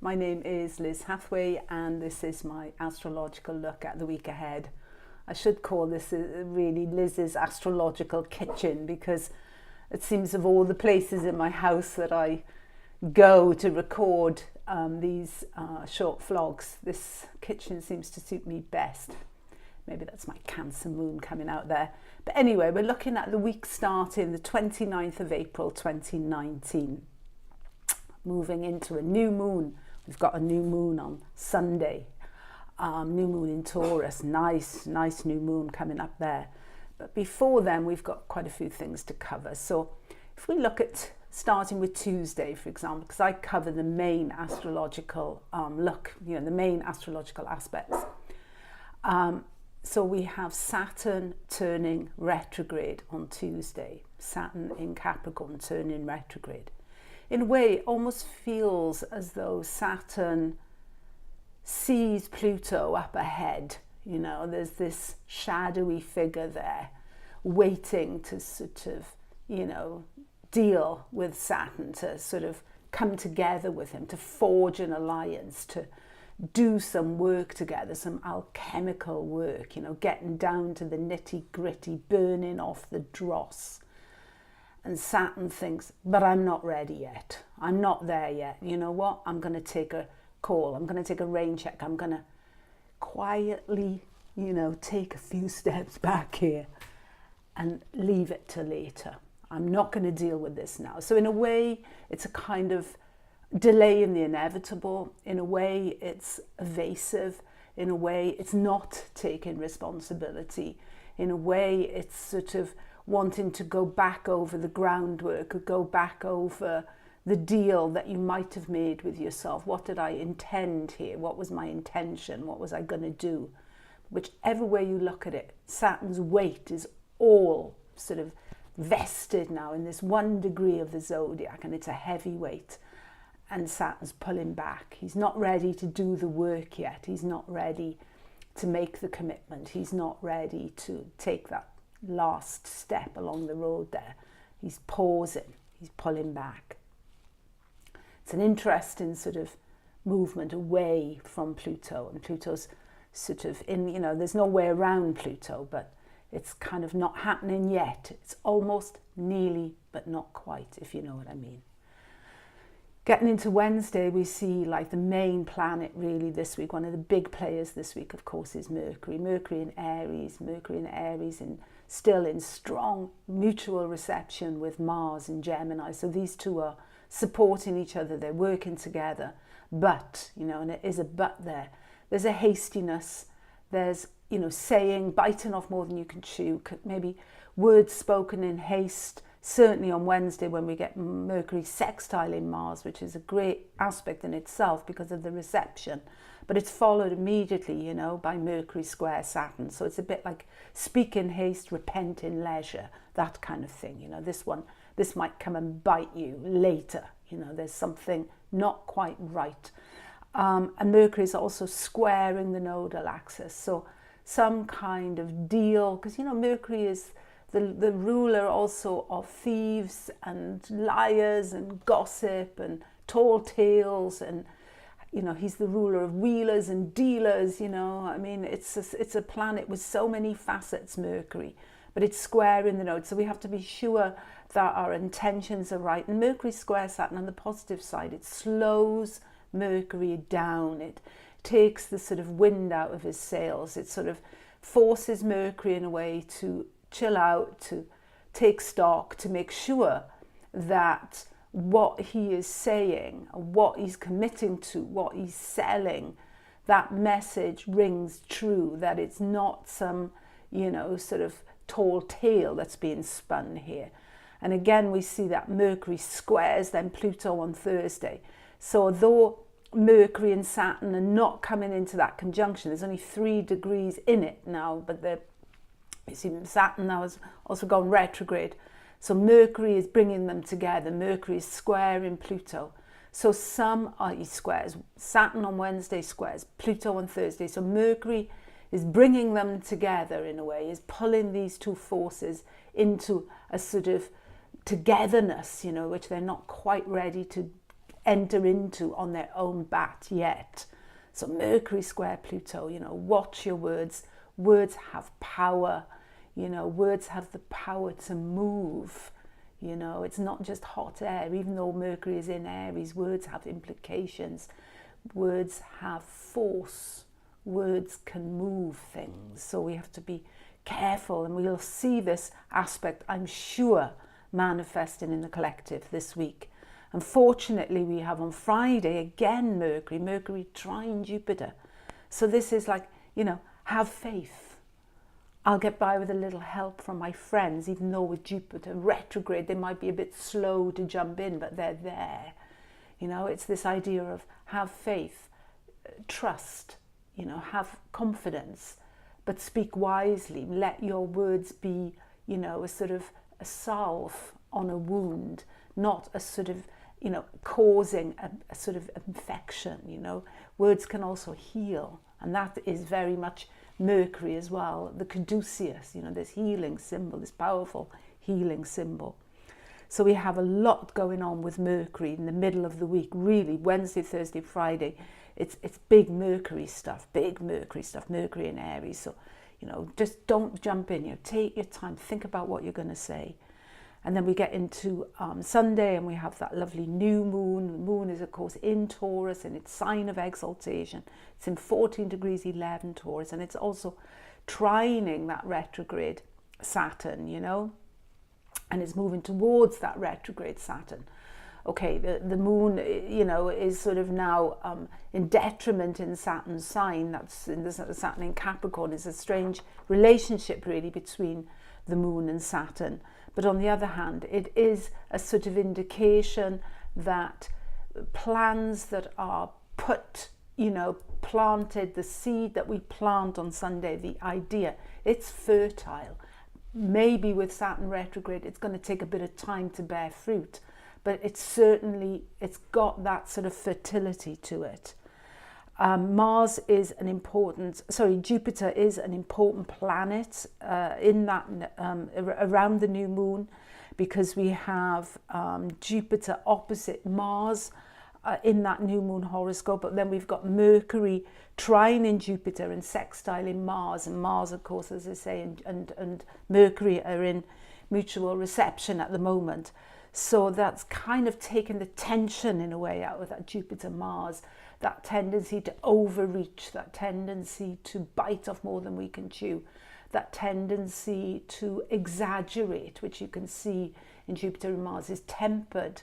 My name is Liz Hathway and this is my astrological look at the week ahead. I should call this really Liz's astrological kitchen because it seems of all the places in my house that I go to record these short vlogs, this kitchen seems to suit me best. Maybe that's my Cancer moon coming out there. But anyway, we're looking at the week starting the 29th of April 2019. Moving into a new moon. We've got a new moon on Sunday. New moon in Taurus. Nice new moon coming up there. But before then, we've got quite a few things to cover. So if we look at starting with Tuesday, for example, because I cover the main astrological the main astrological aspects. So we have Saturn turning retrograde on Tuesday. Saturn in Capricorn turning retrograde. In a way, it almost feels as though Saturn sees Pluto up ahead. You know, there's this shadowy figure there waiting to sort of, deal with Saturn, to sort of come together with him, to forge an alliance, to do some work together, some alchemical work, getting down to the nitty-gritty, burning off the dross. And Saturn thinks, but I'm not ready yet. I'm not there yet. You know what? I'm going to take a call. I'm going to take a rain check. I'm going to quietly, take a few steps back here and leave it till later. I'm not going to deal with this now. So in a way, it's a kind of delay in the inevitable. In a way, it's evasive. In a way, it's not taking responsibility. In a way, it's sort of wanting to go back over the groundwork or go back over the deal that you might have made with yourself. What did I intend here? What was my intention? What was I going to do? Whichever way you look at it, Saturn's weight is all sort of vested now in this 1 degree of the zodiac, and it's a heavy weight. And Saturn's pulling back. He's not ready to do the work yet. He's not ready to make the commitment. He's not ready to take that last step along the road there. He's pausing. He's pulling back. It's an interesting sort of movement away from Pluto. And Pluto's sort of in, there's no way around Pluto, but it's kind of not happening yet. It's almost nearly, but not quite, if you know what I mean. Getting into Wednesday, we see like the main planet really this week. One of the big players this week, of course, is Mercury. Mercury in Aries still in strong mutual reception with Mars in Gemini. So these two are supporting each other. They're working together. But, and it is a but there. There's a hastiness. There's, biting off more than you can chew. Maybe words spoken in haste. Certainly on Wednesday when we get Mercury sextiling Mars, which is a great aspect in itself because of the reception. But it's followed immediately, by Mercury square Saturn. So it's a bit like speak in haste, repent in leisure, that kind of thing. This might come and bite you later. There's something not quite right. And Mercury is also squaring the nodal axis. So some kind of deal, because, Mercury is the ruler also of thieves and liars and gossip and tall tales, and he's the ruler of wheelers and dealers. It's a planet with so many facets, Mercury, but it's square in the node, so we have to be sure that our intentions are right. And Mercury square Saturn, on the positive side, it slows Mercury down. It takes the sort of wind out of his sails. It sort of forces Mercury in a way to chill out, to take stock, to make sure that what he is saying, what he's committing to, what he's selling, that message rings true, that it's not some, sort of tall tale that's being spun here. And again, we see that Mercury squares then Pluto on Thursday. So though Mercury and Saturn are not coming into that conjunction, there's only 3 degrees in it now, but you see, Saturn now has also gone retrograde. So Mercury is bringing them together. Mercury is squaring Pluto. So he squares. Saturn on Wednesday squares Pluto on Thursday. So Mercury is bringing them together in a way, is pulling these two forces into a sort of togetherness, which they're not quite ready to enter into on their own bat yet. So Mercury square Pluto, you know, watch your words. Words have power, you know, words have the power to move. You know, it's not just hot air. Even though Mercury is in Aries, words have implications. Words have force. Words can move things. So we have to be careful, and we'll see this aspect, I'm sure, manifesting in the collective this week. Unfortunately, we have on Friday again Mercury trine Jupiter. So this is like, you know, have faith. I'll get by with a little help from my friends, even though with Jupiter retrograde, they might be a bit slow to jump in, but they're there. You know, it's this idea of have faith, trust, you know, have confidence, but speak wisely. Let your words be, you know, a sort of a salve on a wound, not a sort of, you know, causing a sort of infection, you know. Words can also heal, and that is very much Mercury as well, the caduceus, you know, this healing symbol, this powerful healing symbol. So we have a lot going on with Mercury in the middle of the week, really, Wednesday, Thursday, Friday. It's big Mercury stuff, Mercury in Aries. So, you know, just don't jump in, you know, take your time, think about what you're going to say. And then we get into Sunday, and we have that lovely new moon. The moon is, of course, in Taurus, and it's sign of exaltation. It's in 14 degrees 11 Taurus, and it's also trining that retrograde Saturn, you know, and it's moving towards that retrograde Saturn. Okay, the moon, you know, is sort of now in detriment in Saturn's sign. That's in the Saturn in Capricorn. It's a strange relationship, really, between the moon and Saturn. But on the other hand, it is a sort of indication that plans that are put, you know, planted, the seed that we plant on Sunday, the idea, it's fertile. Maybe with Saturn retrograde, it's going to take a bit of time to bear fruit, but it's got that sort of fertility to it. Jupiter is an important planet in that around the new moon, because we have Jupiter opposite Mars in that new moon horoscope, but then we've got Mercury trine in Jupiter and sextile in Mars, and Mars, of course, as I say, and Mercury are in mutual reception at the moment. So that's kind of taken the tension in a way out of that Jupiter-Mars, that tendency to overreach, that tendency to bite off more than we can chew, that tendency to exaggerate, which you can see in Jupiter and Mars, is tempered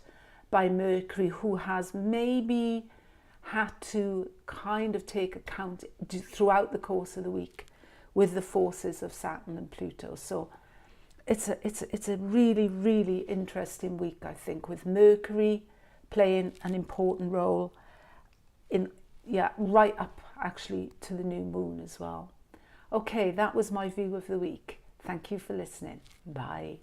by Mercury, who has maybe had to kind of take account throughout the course of the week with the forces of Saturn and Pluto. So it's a really, really interesting week, I think, with Mercury playing an important role in, right up actually to the new moon as well. Okay, that was my view of the week. Thank you for listening. Bye.